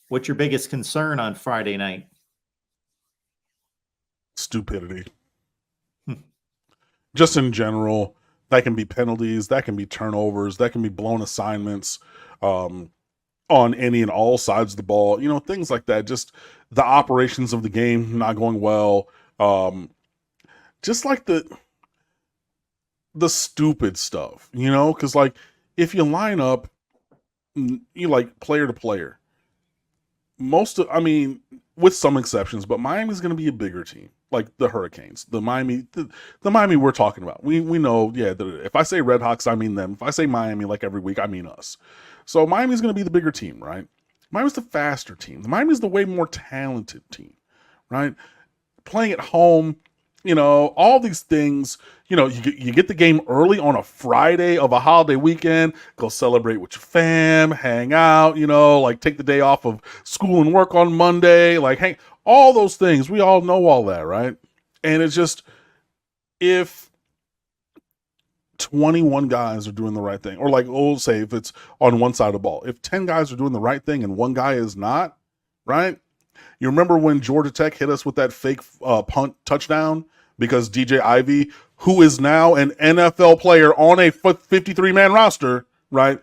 What's your biggest concern on Friday night? Stupidity. Hmm. Just in general, that can be penalties, that can be turnovers, that can be blown assignments um, on any and all sides of the ball. Things like that. Just the operations of the game not going well. Just like the stupid stuff, because like if you line up, you like player to player, I mean, with some exceptions, but Miami's going to be a bigger team, like the Hurricanes, the Miami we're talking about. We know, yeah. If I say Redhawks, I mean them. If I say Miami, like every week, I mean us. So Miami's going to be the bigger team, right? Miami's the faster team. Miami's the way more talented team, right? Playing at home, all these things. You get the game early on a Friday of a holiday weekend, go celebrate with your fam, hang out, like take the day off of school and work on Monday, like hang, all those things. We all know all that, right? And it's just, if 21 guys are doing the right thing, or like, we'll say if it's on one side of the ball, if 10 guys are doing the right thing and one guy is not, right? You remember when Georgia Tech hit us with that fake punt touchdown because DJ Ivy, who is now an NFL player on a 53-man roster, right,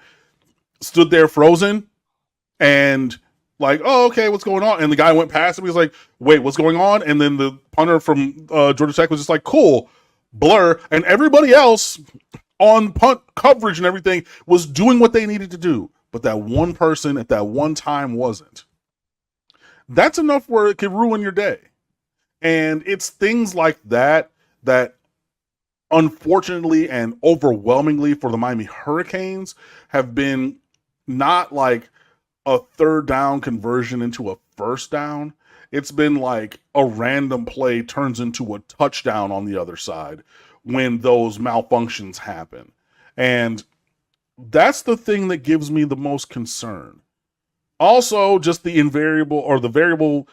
stood there frozen and like, oh, okay, what's going on? And the guy went past him. He was like, wait, what's going on? And then the punter from Georgia Tech was just like, cool, blur. And everybody else on punt coverage and everything was doing what they needed to do. But that one person at that one time wasn't. That's enough where it could ruin your day. And it's things like that that unfortunately and overwhelmingly for the Miami Hurricanes have been not like a third down conversion into a first down. It's been like a random play turns into a touchdown on the other side when those malfunctions happen. And that's the thing that gives me the most concern. Also, just the invariable or the variable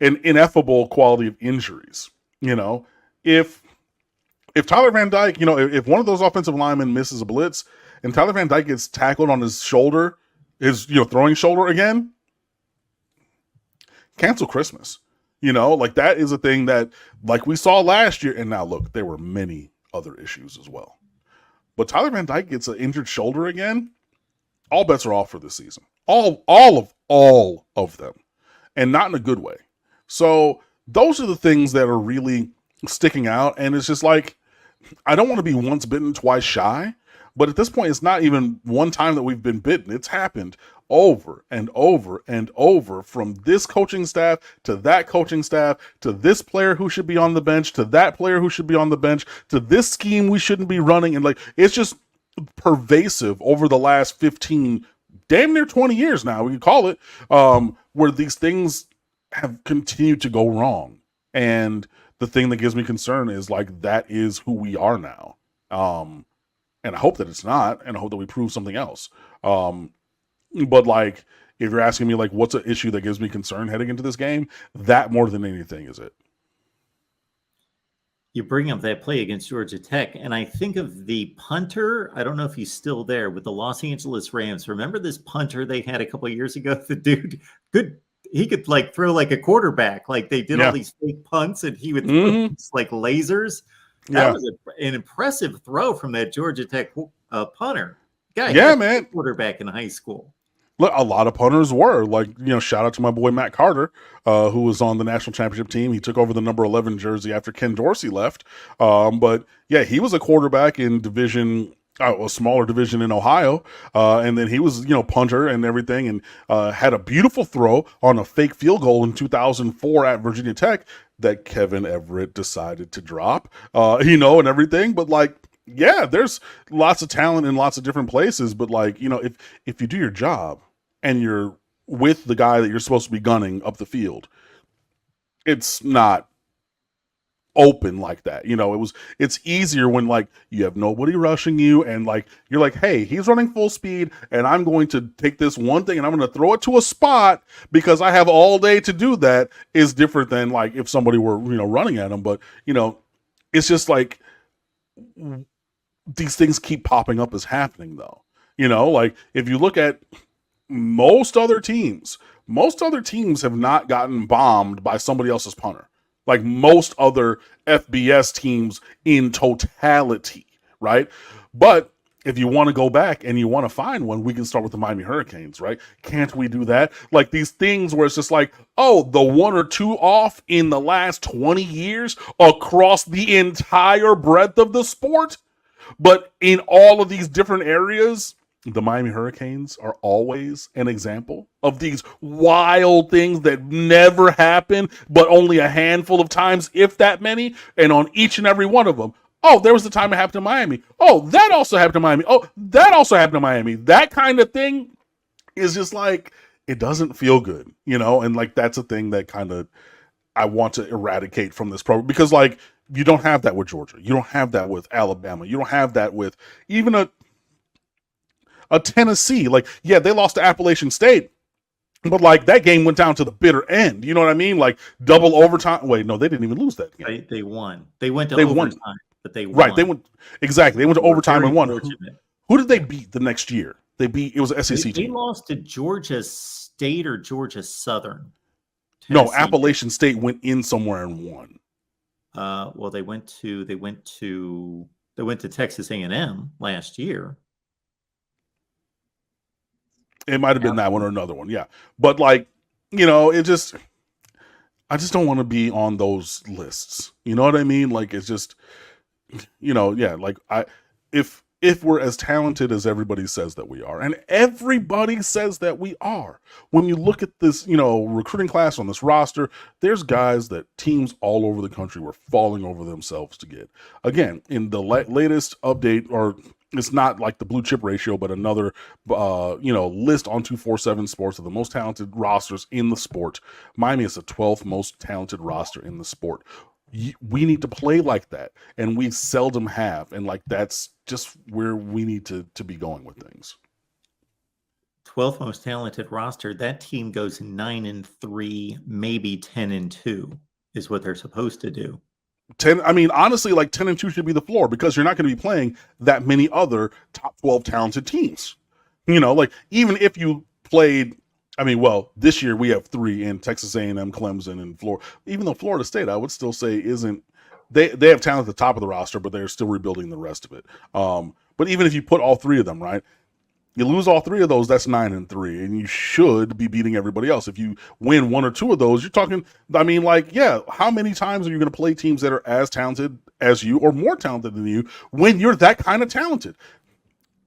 and ineffable quality of injuries. If Tyler Van Dyke, if one of those offensive linemen misses a blitz and Tyler Van Dyke gets tackled on his shoulder, his throwing shoulder again, cancel Christmas. Like that is a thing that, like we saw last year, and now look, there were many other issues as well. But Tyler Van Dyke gets an injured shoulder again, all bets are off for this season. All of them, and not in a good way. So those are the things that are really sticking out, and it's just like, I don't want to be once bitten, twice shy, but at this point, it's not even one time that we've been bitten. It's happened over and over and over, from this coaching staff to that coaching staff to this player who should be on the bench to that player who should be on the bench to this scheme we shouldn't be running. And like, it's just pervasive over the last 15, damn near 20 years now, we could call it, where these things have continued to go wrong. And the thing that gives me concern is like, that is who we are now. And I hope that it's not, and I hope that we prove something else. But like, if you're asking me like, what's an issue that gives me concern heading into this game, that more than anything is it. You bring up that play against Georgia Tech, and I think of the punter. I don't know if he's still there with the Los Angeles Rams. Remember this punter they had a couple of years ago? The dude, good. He could like throw like a quarterback. Like they did all these fake punts, and he would throw these, like lasers. That was an impressive throw from that Georgia Tech punter. Guy, man, quarterback in high school. Look, a lot of punters were like, shout out to my boy Matt Carter, who was on the national championship team. He took over the number 11 jersey after Ken Dorsey left. But yeah, he was a quarterback in a smaller division in Ohio. And then he was, punter and everything, and had a beautiful throw on a fake field goal in 2004 at Virginia Tech that Kevin Everett decided to drop, and everything. But like, yeah, there's lots of talent in lots of different places. But like, if you do your job and you're with the guy that you're supposed to be gunning up the field, it's not open like that. It's easier when like you have nobody rushing you and like you're like, hey, he's running full speed and I'm going to take this one thing and I'm going to throw it to a spot because I have all day to do that, is different than like if somebody were running at him. But it's just like, these things keep popping up as happening though. Like if you look at most other teams have not gotten bombed by somebody else's punter. Like most other FBS teams in totality, right? But if you want to go back and you want to find one, we can start with the Miami Hurricanes, right? Can't we do that? Like these things where it's just like, oh, the one or two off in the last 20 years across the entire breadth of the sport. But in all of these different areas, the Miami Hurricanes are always an example of these wild things that never happen, but only a handful of times, if that many. And on each and every one of them, oh, there was the time it happened to Miami. Oh, that also happened to Miami. Oh, that also happened to Miami. That kind of thing is just like, it doesn't feel good, you know? And like, that's a thing that kind of I want to eradicate from this program, because like, you don't have that with Georgia. You don't have that with Alabama. You don't have that with even a Tennessee. Like, yeah, they lost to Appalachian State, but like that game went down to the bitter end. You know what I mean? Like double overtime. Wait, no, they didn't even lose that game. They won. They went to overtime, but they won. Right. They went exactly. They went to overtime and won. Who did they beat the next year? It was an SEC team. They lost to Georgia State or Georgia Southern. Tennessee. No, Appalachian State went in somewhere and won. Well, they went to Texas A&M last year. It might have been that one or another one, yeah. But like, you know, I just don't want to be on those lists. You know what I mean? Like, it's just, you know, yeah. Like, if we're as talented as everybody says that we are, and everybody says that we are, when you look at this, you know, recruiting class on this roster, there's guys that teams all over the country were falling over themselves to get. Again, in the latest update, or it's not like the blue chip ratio, but another, you know, list on 247 Sports of the most talented rosters in the sport, Miami is the 12th most talented roster in the sport. We need to play like that, and we seldom have, and like that's just where we need to be going with things. 12th most talented roster. That team goes 9-3, maybe 10-2 is what they're supposed to do. 10. I mean, honestly, like 10-2 should be the floor, because you're not going to be playing that many other top 12 talented teams. You know, like even if you played. I mean, well, this year we have 3 in Texas A&M, Clemson, and Florida. Even though Florida State, I would still say isn't. They have talent at the top of the roster, but they're still rebuilding the rest of it. But even if you put all 3 of them, right, you lose all 3 of those, that's 9-3, and you should be beating everybody else. If you win 1 or 2 of those, you're talking. I mean, like, yeah, how many times are you going to play teams that are as talented as you or more talented than you when you're that kind of talented?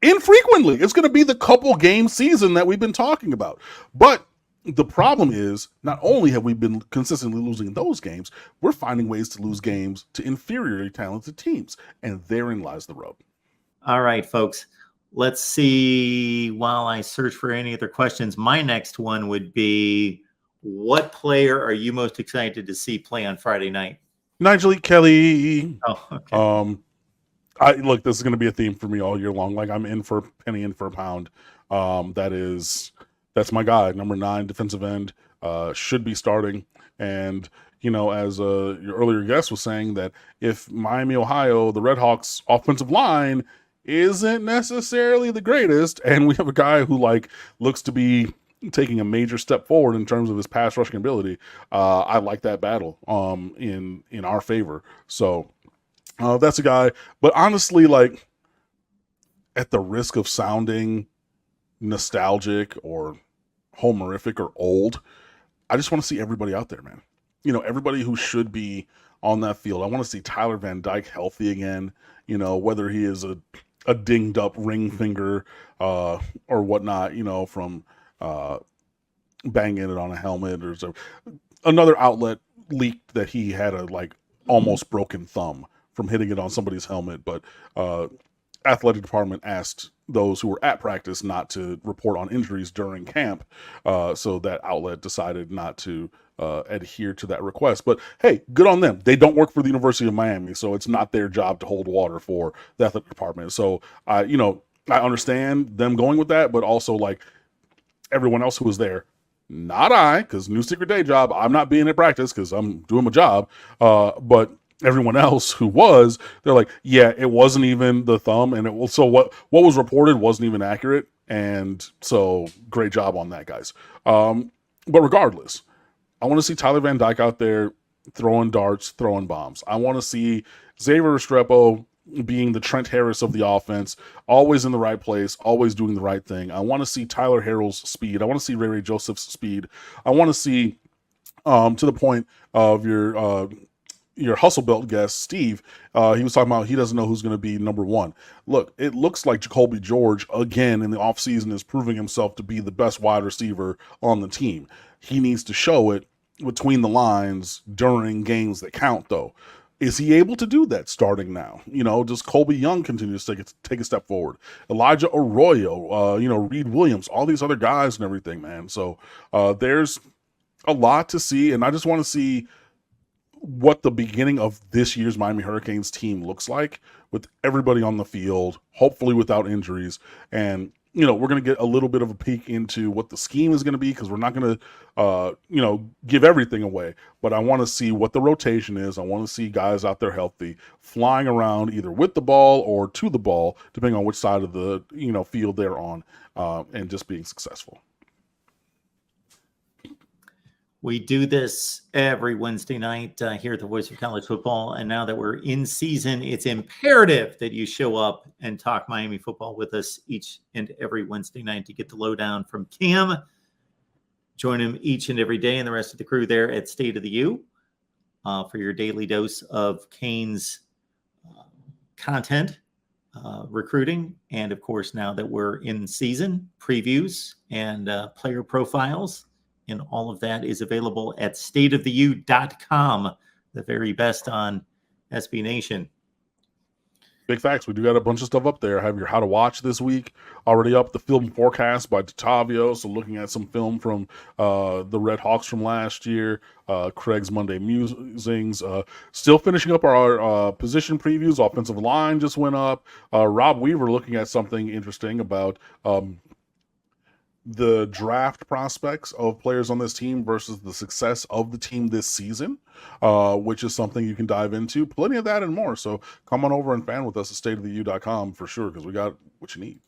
Infrequently. It's going to be the couple game season that we've been talking about. But the problem is, not only have we been consistently losing those games, we're finding ways to lose games to inferiorly talented teams. And therein lies the rub. All right, folks. Let's see. While I search for any other questions, my next one would be, what player are you most excited to see play on Friday night? Nigel Kelly. Oh, okay. Look, this is going to be a theme for me all year long. Like, I'm in for a penny, in for a pound. That's my guy. Number 9 defensive end, should be starting. And, you know, as your earlier guest was saying, that if Miami, Ohio, the Redhawks offensive line isn't necessarily the greatest, and we have a guy who like looks to be taking a major step forward in terms of his pass rushing ability, I like that battle in our favor. So that's a guy. But honestly, like, at the risk of sounding nostalgic or homerific or old, I just want to see everybody out there, man. You know, everybody who should be on that field. I want to see Tyler Van Dyke healthy again, you know, whether he is a dinged up ring finger or whatnot, you know, from banging it on a helmet, or so. Another outlet leaked that he had a like almost broken thumb from hitting it on somebody's helmet, but athletic department asked those who were at practice not to report on injuries during camp, so that outlet decided not to adhere to that request. But hey, good on them. They don't work for the University of Miami, so it's not their job to hold water for the athletic department. So I understand them going with that, but also like everyone else who was there, not I, because new secret day job, I'm not being at practice because I'm doing my job. But everyone else who was, they're like, yeah, it wasn't even the thumb, and it was, so what was reported wasn't even accurate, and so great job on that, guys. But regardless, I want to see Tyler Van Dyke out there throwing darts, throwing bombs. I want to see Xavier Restrepo being the Trent Harris of the offense, always in the right place, always doing the right thing. I want to see Tyler Harrell's speed. I want to see Ray Joseph's speed. I want to see, to the point of your hustle belt guest, Steve, he was talking about he doesn't know who's going to be number one. Look, it looks like Jacoby George, again, in the offseason is proving himself to be the best wide receiver on the team. He needs to show it between the lines during games that count, though. Is he able to do that starting now? Does Colby Young continue to take a step forward? Elijah Arroyo, Reed Williams, all these other guys and everything, man. So there's a lot to see, and I just want to see what the beginning of this year's Miami Hurricanes team looks like with everybody on the field, hopefully without injuries. And, we're going to get a little bit of a peek into what the scheme is going to be, because we're not going to, give everything away. But I want to see what the rotation is. I want to see guys out there healthy, flying around either with the ball or to the ball, depending on which side of the, field they're on, and just being successful. We do this every Wednesday night here at the Voice of College Football. And now that we're in season, it's imperative that you show up and talk Miami football with us each and every Wednesday night to get the lowdown from Cam. Join him each and every day and the rest of the crew there at State of the U for your daily dose of Canes content, recruiting, and of course, now that we're in season, previews and player profiles. And all of that is available at stateoftheu.com, the very best on SB Nation. Big facts. We do got a bunch of stuff up there. I have your How to Watch this week already up. The film forecast by Tatavio. So looking at some film from the Red Hawks from last year. Craig's Monday Musings. Still finishing up our position previews. Offensive line just went up. Rob Weaver looking at something interesting about the draft prospects of players on this team versus the success of the team this season, which is something you can dive into. Plenty of that and more. So come on over and fan with us at stateoftheu.com for sure, because we got what you need.